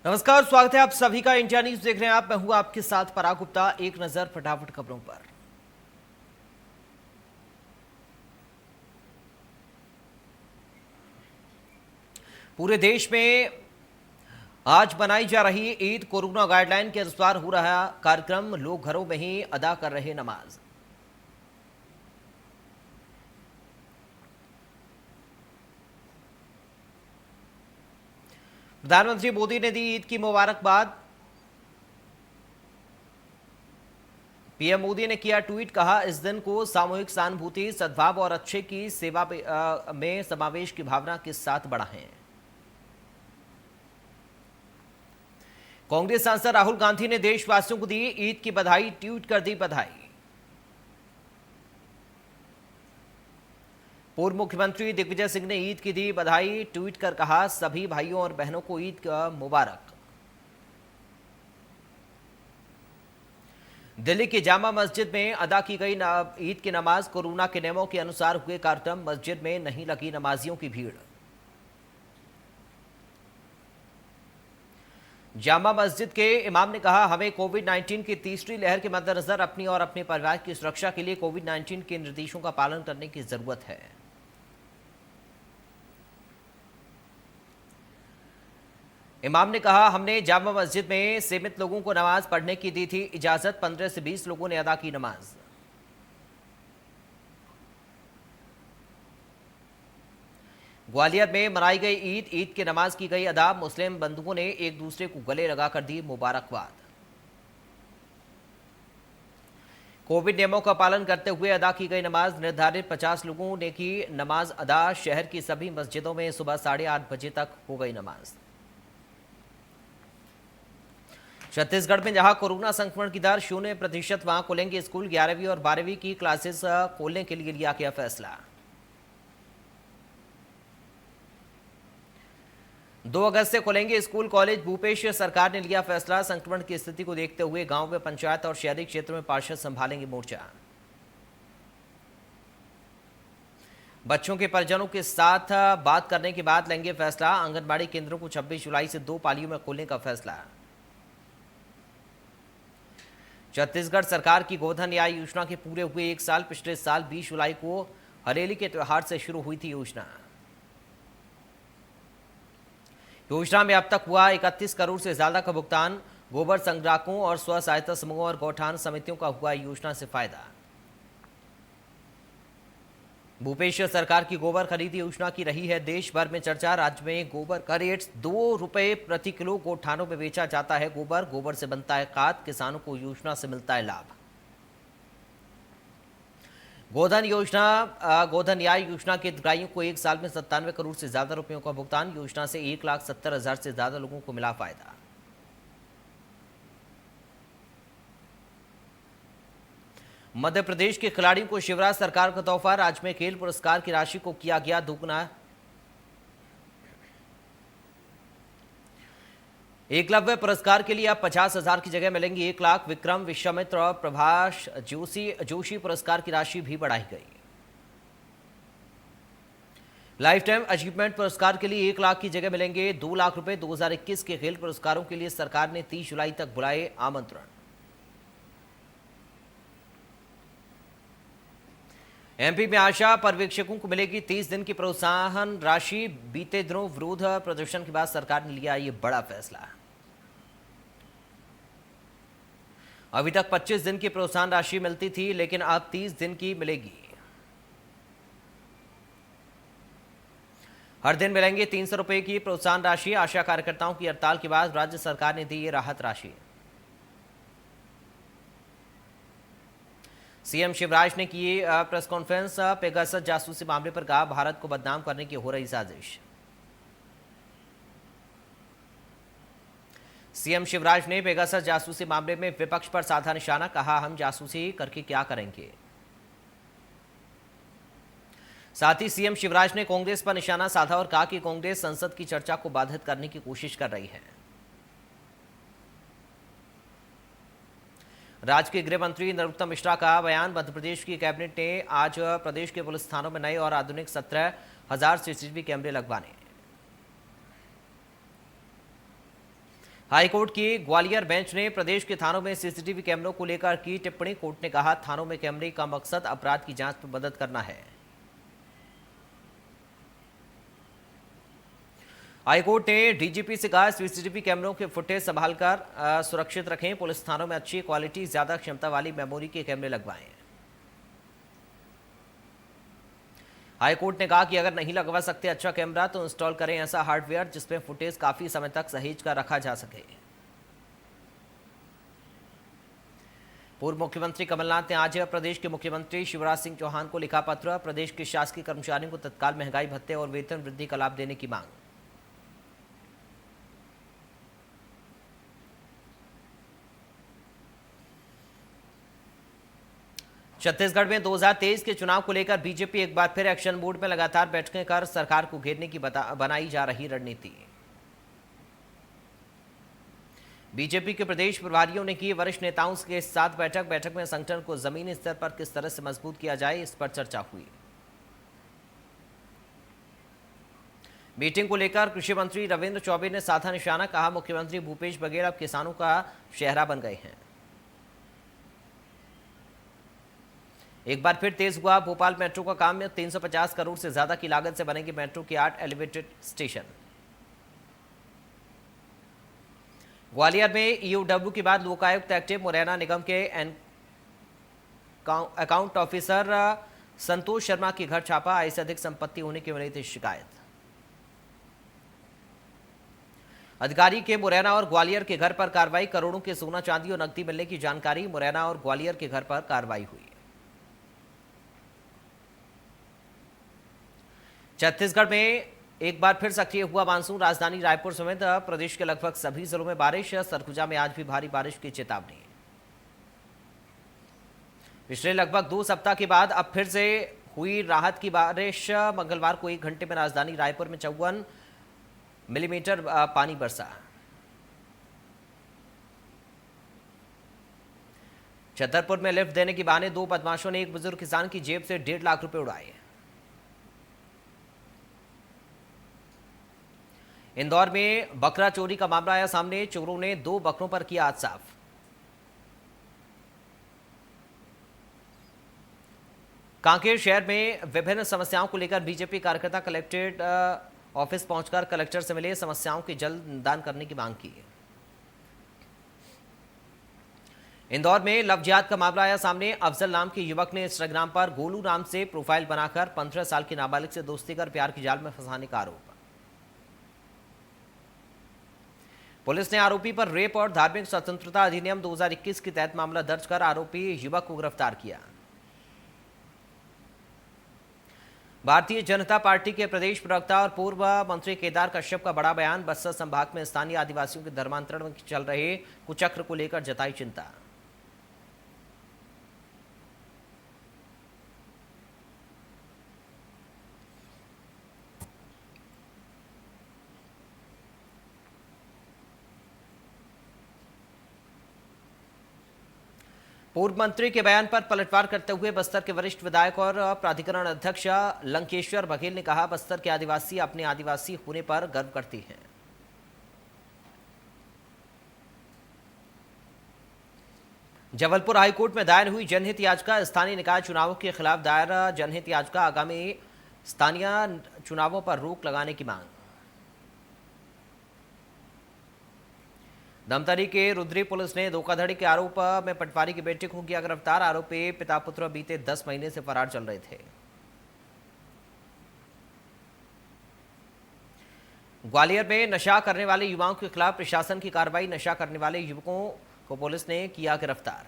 नमस्कार, स्वागत है आप सभी का। इंडिया न्यूज देख रहे हैं आप। मैं हूं आपके साथ पराग गुप्ता। एक नजर फटाफट खबरों पर। पूरे देश में आज मनाई जा रही ईद कोरोना गाइडलाइन के अनुसार हो रहा कार्यक्रम। लोग घरों में ही अदा कर रहे नमाज। प्रधानमंत्री मोदी ने दी ईद की मुबारकबाद। पीएम मोदी ने किया ट्वीट, कहा इस दिन को सामूहिक सहानुभूति, सद्भाव और अच्छे की सेवा में समावेश की भावना के साथ बढ़ाएं। कांग्रेस सांसद राहुल गांधी ने देशवासियों को दी ईद की बधाई, ट्वीट कर दी बधाई। पूर्व मुख्यमंत्री दिग्विजय सिंह ने ईद की दी बधाई, ट्वीट कर कहा सभी भाइयों और बहनों को ईद का मुबारक। दिल्ली की जामा मस्जिद में अदा की गई ईद की नमाज। कोरोना के नियमों के अनुसार हुए कार्यक्रम। मस्जिद में नहीं लगी नमाजियों की भीड़। जामा मस्जिद के इमाम ने कहा हमें कोविड-19 की तीसरी लहर के मद्देनजर अपनी और अपने परिवार की सुरक्षा के लिए कोविड-19 के निर्देशों का पालन करने की जरूरत है। इमाम ने कहा हमने जामा मस्जिद में सीमित लोगों को नमाज पढ़ने की दी थी इजाजत। 15 से 20 लोगों ने अदा की नमाज। ग्वालियर में मनाई गई ईद की नमाज की गई अदा। मुस्लिम बंधुओं ने एक दूसरे को गले लगाकर दी मुबारकबाद। कोविड नियमों का पालन करते हुए अदा की गई नमाज। निर्धारित 50 लोगों ने की नमाज अदा। शहर की सभी मस्जिदों में सुबह 8:30 बजे तक हो गई नमाज। छत्तीसगढ़ में जहां कोरोना संक्रमण की दर 0%, वहां खुलेंगे स्कूल। 11वीं और 12वीं की क्लासेस खोलने के लिए लिया गया फैसला। 2 अगस्त से खुलेंगे स्कूल कॉलेज। भूपेश सरकार ने लिया फैसला। संक्रमण की स्थिति को देखते हुए गांव में पंचायत और शहरी क्षेत्र में पार्षद संभालेंगे मोर्चा। बच्चों के परिजनों के साथ बात करने के बाद लेंगे फैसला। आंगनबाड़ी केंद्रों को 26 जुलाई से 2 पालियों में खोलने का फैसला। छत्तीसगढ़ सरकार की गोधन न्याय योजना के पूरे हुए 1 साल। पिछले साल 20 जुलाई को हरेली के त्योहार से शुरू हुई थी योजना। योजना में अब तक हुआ 31 करोड़ से ज्यादा का भुगतान। गोबर संग्राहकों और स्व सहायता समूहों और गौठान समितियों का हुआ योजना से फायदा। भूपेश सरकार की गोबर खरीद योजना की रही है देश भर में चर्चा। राज्य में गोबर का रेट 2 रुपए प्रति किलो गौठानों में बेचा जाता है। गोबर से बनता है खाद। किसानों को योजना से मिलता है लाभ। गोधन न्याय योजना के हितग्राहियों को 1 साल में 97 करोड़ से ज्यादा रुपयों का भुगतान। योजना से 1,70,000 से ज्यादा लोगों को मिला फायदा। मध्य प्रदेश के खिलाड़ियों को शिवराज सरकार का तोहफा। राज्य में खेल पुरस्कार की राशि को किया गया दोगुना। एकलव्य पुरस्कार के लिए अब 50,000 की जगह मिलेंगी 1 लाख। विक्रम, विश्वामित्र और प्रभाष जोशी पुरस्कार की राशि भी बढ़ाई गई। लाइफ टाइम अचीवमेंट पुरस्कार के लिए 1 लाख की जगह मिलेंगे 2 लाख रुपए। 2021 के खेल पुरस्कारों के लिए सरकार ने 30 जुलाई तक बुलाए आमंत्रण। एमपी में आशा पर्यवेक्षकों को मिलेगी 30 दिन की प्रोत्साहन राशि। बीते दिनों विरोध प्रदर्शन के बाद सरकार ने लिया ये बड़ा फैसला। अभी तक 25 दिन की प्रोत्साहन राशि मिलती थी, लेकिन अब 30 दिन की मिलेगी। हर दिन मिलेंगे 300 रुपए की प्रोत्साहन राशि। आशा कार्यकर्ताओं की हड़ताल के बाद राज्य सरकार ने दी ये राहत राशि। सीएम शिवराज ने की प्रेस कॉन्फ्रेंस। पेगासस जासूसी मामले पर कहा भारत को बदनाम करने की हो रही साजिश। सीएम शिवराज ने पेगासस जासूसी मामले में विपक्ष पर साधा निशाना। कहा हम जासूसी करके क्या करेंगे। साथ ही सीएम शिवराज ने कांग्रेस पर निशाना साधा और कहा कि कांग्रेस संसद की चर्चा को बाधित करने की कोशिश कर रही है। राज्य के गृह मंत्री नरोत्तम मिश्रा का बयान। मध्य प्रदेश की कैबिनेट ने आज प्रदेश के पुलिस थानों में नए और आधुनिक 17,000 सीसीटीवी कैमरे लगवाने। हाईकोर्ट की ग्वालियर बेंच ने प्रदेश के थानों में सीसीटीवी कैमरों को लेकर की टिप्पणी। कोर्ट ने कहा, थानों में कैमरे का मकसद अपराध की जांच में मदद करना है। हाईकोर्ट ने डीजीपी से कहा, सीसीटीवी कैमरों के फुटेज संभालकर सुरक्षित रखें। पुलिस थानों में अच्छी क्वालिटी, ज्यादा क्षमता वाली मेमोरी के कैमरे लगवाएं। हाईकोर्ट ने कहा कि अगर नहीं लगवा सकते अच्छा कैमरा तो इंस्टॉल करें ऐसा हार्डवेयर जिसमें फुटेज काफी समय तक सहेज कर रखा जा सके। पूर्व मुख्यमंत्री कमलनाथ ने आज प्रदेश के मुख्यमंत्री शिवराज सिंह चौहान को लिखा पत्र। प्रदेश के शासकीय कर्मचारियों को तत्काल महंगाई भत्ते और वेतन वृद्धि का लाभ देने की मांग। छत्तीसगढ़ में 2023 के चुनाव को लेकर बीजेपी एक बार फिर एक्शन मोड में लगातार बैठकें कर सरकार को घेरने की बनाई जा रही रणनीति। बीजेपी के प्रदेश प्रभारियों ने की वरिष्ठ नेताओं के साथ बैठक में संगठन को जमीनी स्तर पर किस तरह से मजबूत किया जाए, इस पर चर्चा हुई। मीटिंग को लेकर कृषि मंत्री रविंद्र चौबे ने साधा निशाना। कहा, मुख्यमंत्री भूपेश बघेल अब किसानों का चेहरा बन गए हैं। एक बार फिर तेज हुआ भोपाल मेट्रो का काम में 350 करोड़ से ज्यादा की लागत से बनेंगे मेट्रो के 8 एलिवेटेड स्टेशन। ग्वालियर में ईओडब्ल्यू के बाद लोकायुक्त एक्टिव। मुरैना निगम के अकाउंट ऑफिसर संतोष शर्मा के घर छापा। आय से अधिक संपत्ति होने की मिली थी शिकायत। अधिकारी के मुरैना और ग्वालियर के घर पर कार्रवाई। करोड़ों के सोना चांदी और नकदी मिलने की जानकारी। मुरैना और ग्वालियर के घर पर कार्रवाई हुई। छत्तीसगढ़ में एक बार फिर सक्रिय हुआ मानसून। राजधानी रायपुर समेत प्रदेश के लगभग सभी जिलों में बारिश। सरगुजा में आज भी भारी बारिश की चेतावनी। पिछले लगभग 2 सप्ताह के बाद अब फिर से हुई राहत की बारिश। मंगलवार को 1 घंटे में राजधानी रायपुर में 54 मिलीमीटर पानी बरसा। छतरपुर में लिफ्ट देने के बहाने 2 बदमाशों ने एक बुजुर्ग किसान की जेब से 1.5 लाख रुपए उड़ाए। इंदौर में बकरा चोरी का मामला आया सामने। चोरों ने 2 बकरों पर किया हाथ साफ। कांकेर शहर में विभिन्न समस्याओं को लेकर बीजेपी कार्यकर्ता कलेक्ट्रेट ऑफिस पहुंचकर कलेक्टर से मिले। समस्याओं के जल्द निदान करने की मांग की। इंदौर में लव जिहाद का मामला आया सामने। अफजल नाम के युवक ने इंस्टाग्राम पर गोलू नाम से प्रोफाइल बनाकर 15 साल की नाबालिग से दोस्ती कर प्यार की जाल में फंसाने का आरोप। पुलिस ने आरोपी पर रेप और धार्मिक स्वतंत्रता अधिनियम 2021 के तहत मामला दर्ज कर आरोपी युवक को गिरफ्तार किया। भारतीय जनता पार्टी के प्रदेश प्रवक्ता और पूर्व मंत्री केदार कश्यप का बड़ा बयान। बस्तर संभाग में स्थानीय आदिवासियों के धर्मांतरण में चल रहे कुचक्र को लेकर जताई चिंता। पूर्व मंत्री के बयान पर पलटवार करते हुए बस्तर के वरिष्ठ विधायक और प्राधिकरण अध्यक्ष लंकेश्वर बघेल ने कहा, बस्तर के आदिवासी अपने आदिवासी होने पर गर्व करते हैं। जबलपुर हाईकोर्ट में दायर हुई जनहित याचिका। स्थानीय निकाय चुनावों के खिलाफ दायर जनहित याचिका। आगामी स्थानीय चुनावों पर रोक लगाने की मांग। धमतरी के रुद्री पुलिस ने धोखाधड़ी के आरोप में पटवारी की बेटी को किया गिरफ्तार। आरोपी पिता पुत्र बीते 10 महीने से फरार चल रहे थे। ग्वालियर में नशा करने वाले युवाओं के खिलाफ प्रशासन की कार्रवाई। नशा करने वाले युवकों को पुलिस ने किया गिरफ्तार।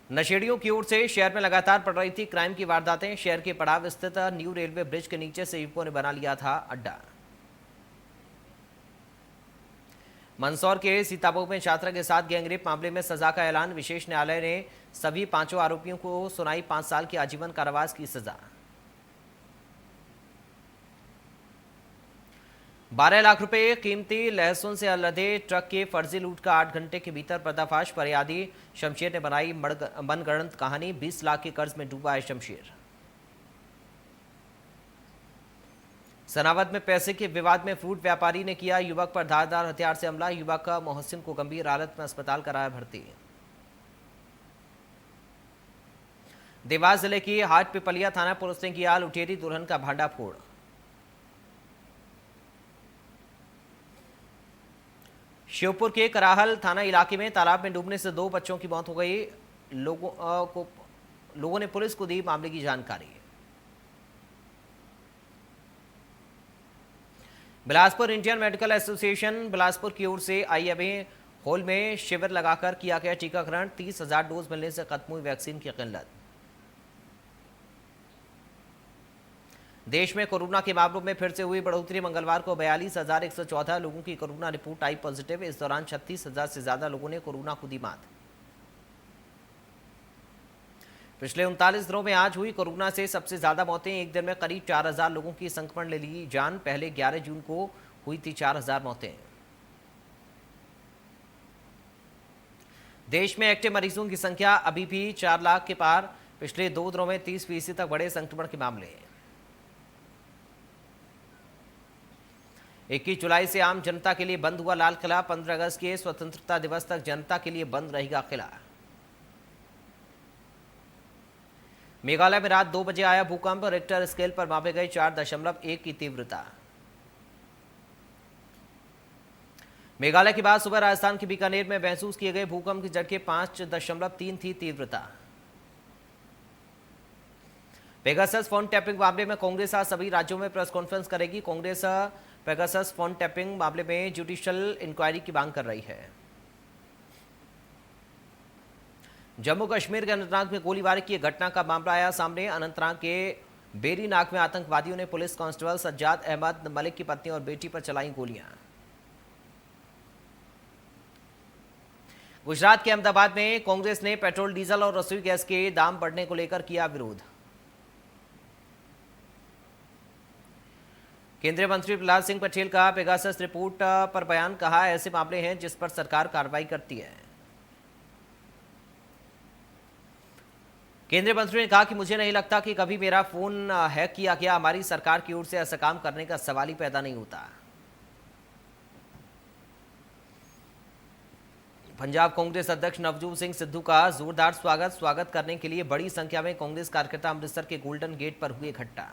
नशेड़ियों की ओर से शहर में लगातार बढ़ रही थी क्राइम की वारदातें। शहर के पड़ाव स्थित न्यू रेलवे ब्रिज के नीचे से युवकों ने बना लिया था अड्डा। मंदसौर के सीतापुर में छात्रा के साथ गैंगरेप मामले में सजा का ऐलान। विशेष न्यायालय ने सभी 5 आरोपियों को सुनाई 5 साल की आजीवन कारावास की सजा। 12 लाख रुपए कीमती लहसुन से लदे ट्रक के फर्जी लूट का 8 घंटे के भीतर पर्दाफाश। फरियादी शमशेर ने बनाई मनगढ़ंत कहानी। 20 लाख के कर्ज में डूबा है शमशेर। सनावद में पैसे के विवाद में फ्रूट व्यापारी ने किया युवक पर धारदार हथियार से हमला। युवक का मोहसिन को गंभीर हालत में अस्पताल कराया भर्ती। देवास जिले की हाट पिपलिया थाना पुलिस ने किया लुटेरी दुल्हन का भांडाफोड़। श्योपुर के कराहल थाना इलाके में तालाब में डूबने से 2 बच्चों की मौत हो गई। लोगों ने पुलिस को दी मामले की जानकारी। Bilaspur Indian medical association Bilaspur की ओर से आईएमए हॉल में शिविर लगाकर किया गया टीकाकरण। 30,000 डोज मिलने से खत्म हुई वैक्सीन की किल्लत। देश में कोरोना के मामलों में फिर से हुई बढ़ोतरी। मंगलवार को 42,114 लोगों की कोरोना रिपोर्ट आई पॉजिटिव। इस दौरान 36,000 से ज्यादा लोगों ने कोरोना को दी मात। पिछले 39 दिनों में आज हुई कोरोना से सबसे ज्यादा मौतें। एक दिन में करीब 4,000 लोगों की संक्रमण ले ली जान। पहले 11 जून को हुई थी 4,000 मौतें। देश में एक्टिव मरीजों की संख्या अभी भी 4 लाख के पार। पिछले 2 दिनों में 30% तक बढ़े संक्रमण के मामले। 21 जुलाई से आम जनता के लिए बंद हुआ लाल किला। 15 अगस्त के स्वतंत्रता दिवस तक जनता के लिए बंद रहेगा किला। मेघालय में रात 2 बजे आया भूकंप। रिक्टर स्केल पर मापे गए 4.1 की तीव्रता। मेघालय के बाद सुबह राजस्थान के बीकानेर में महसूस किए गए भूकंप के झटके 5.3 थी तीव्रता। पेगासस फोन टैपिंग मामले में कांग्रेस आज सभी राज्यों में प्रेस कॉन्फ्रेंस करेगी। कांग्रेस पेगासस फोन टैपिंग मामले में जुडिशियल इंक्वायरी की मांग कर रही है। जम्मू कश्मीर के अनंतनाग में गोलीबारी की घटना का मामला आया सामने। अनंतनाग के बेरीनाग में आतंकवादियों ने पुलिस कांस्टेबल सज्जाद अहमद मलिक की पत्नी और बेटी पर चलाई गोलियां। गुजरात के अहमदाबाद में कांग्रेस ने पेट्रोल डीजल और रसोई गैस के दाम बढ़ने को लेकर किया विरोध। केंद्रीय मंत्री प्रहलाद सिंह पटेल का पेगासस रिपोर्ट पर बयान। कहा ऐसे मामले हैं जिस पर सरकार कार्रवाई करती है। केंद्रीय मंत्री ने कहा कि मुझे नहीं लगता कि कभी मेरा फोन हैक किया गया। हमारी सरकार की ओर से ऐसा काम करने का सवाल ही पैदा नहीं होता। पंजाब कांग्रेस अध्यक्ष नवजोत सिंह सिद्धू का जोरदार स्वागत करने के लिए बड़ी संख्या में कांग्रेस कार्यकर्ता अमृतसर के गोल्डन गेट पर हुए इकट्ठा।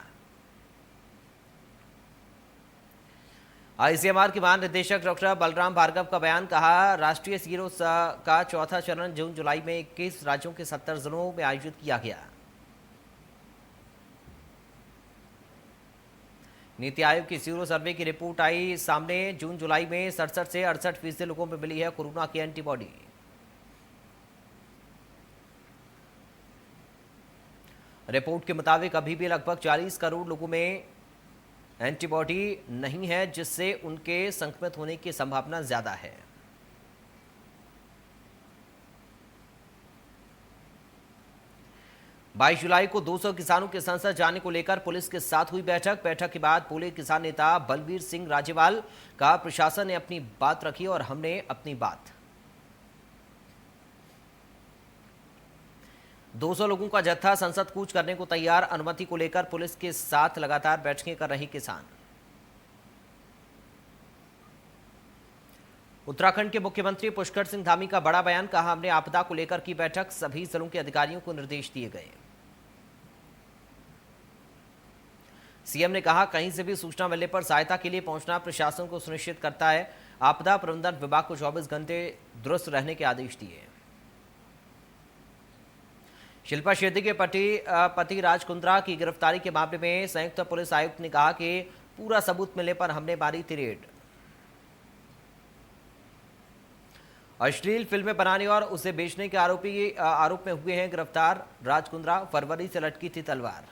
आईसीएमआर के महानिदेशक डॉक्टर बलराम भार्गव का बयान। कहा राष्ट्रीय सीरो का चौथा चरण जून जुलाई में 21 राज्यों के 70 जिलों में आयोजित किया गया। नीति आयोग की सीरो सर्वे की रिपोर्ट आई सामने। जून जुलाई में 67 से 68% लोगों में मिली है कोरोना की एंटीबॉडी। रिपोर्ट के मुताबिक अभी भी लगभग 40 करोड़ लोगों में एंटीबॉडी नहीं है, जिससे उनके संक्रमित होने की संभावना ज्यादा है। बाईस जुलाई को 200 किसानों के संसद जाने को लेकर पुलिस के साथ हुई बैठक के बाद बोले किसान नेता बलबीर सिंह राजेवाल। का प्रशासन ने अपनी बात रखी और हमने अपनी बात। 200 लोगों का जत्था संसद कूच करने को तैयार। अनुमति को लेकर पुलिस के साथ लगातार बैठकें कर रही किसान। उत्तराखंड के मुख्यमंत्री पुष्कर सिंह धामी का बड़ा बयान। कहा हमने आपदा को लेकर की बैठक। सभी जिलों के अधिकारियों को निर्देश दिए गए। सीएम ने कहा कहीं से भी सूचना मिलने पर सहायता के लिए पहुंचना प्रशासन को सुनिश्चित करता है। आपदा प्रबंधन विभाग को 24 घंटे दुरुस्त रहने के आदेश दिए। शिल्पा शेट्टी के पति राज कुंद्रा की गिरफ्तारी के मामले में संयुक्त पुलिस आयुक्त ने कहा कि पूरा सबूत मिलने पर हमने मारी थी रेड। अश्लील फिल्में बनाने और उसे बेचने के आरोप में हुए हैं गिरफ्तार राज कुंद्रा। फरवरी से लटकी थी तलवार।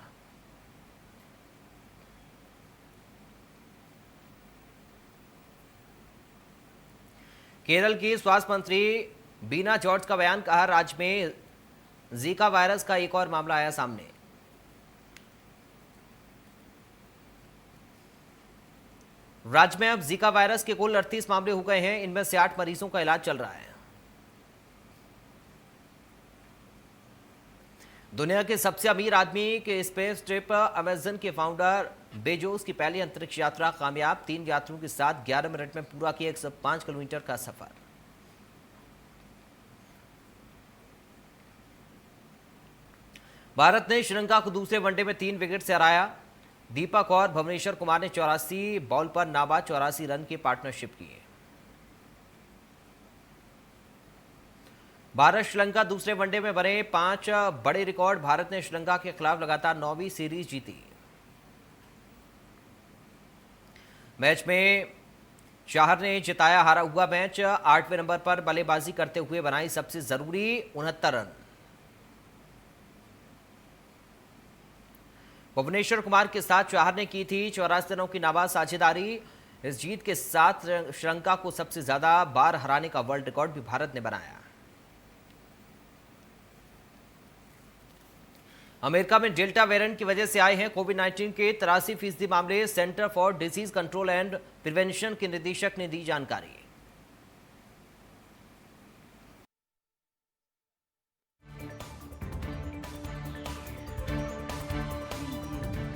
केरल की स्वास्थ्य मंत्री बीना जॉर्ज का बयान। कहा राज्य में जीका वायरस का एक और मामला आया सामने। राज्य में अब जीका वायरस के कुल 38 मामले हो गए हैं। इनमें से 8 मरीजों का इलाज चल रहा है। दुनिया के सबसे अमीर आदमी के स्पेस ट्रिप अमेजन के फाउंडर बेजोस की पहली अंतरिक्ष यात्रा कामयाब। 3 यात्रियों के साथ 11 मिनट में पूरा किया 105 किलोमीटर का सफर। भारत ने श्रीलंका को दूसरे वनडे में 3 विकेट से हराया। दीपक और भुवनेश्वर कुमार ने 84 बॉल पर नाबाद 84 रन की पार्टनरशिप की। भारत श्रीलंका दूसरे वनडे में बने 5 बड़े रिकॉर्ड। भारत ने श्रीलंका के खिलाफ लगातार 9वीं सीरीज जीती। मैच में चाहर ने जिताया हारा हुआ मैच। 8वें नंबर पर बल्लेबाजी करते हुए बनाई सबसे जरूरी 69 रन। भुवनेश्वर कुमार के साथ चाहर ने की थी 84 रनों की नाबाद साझेदारी। इस जीत के साथ श्रीलंका को सबसे ज्यादा बार हराने का वर्ल्ड रिकॉर्ड भी भारत ने बनाया। अमेरिका में डेल्टा वेरिएंट की वजह से आए हैं कोविड-19 के 83% मामले। Centre for disease control and prevention के निदेशक ने दी जानकारी।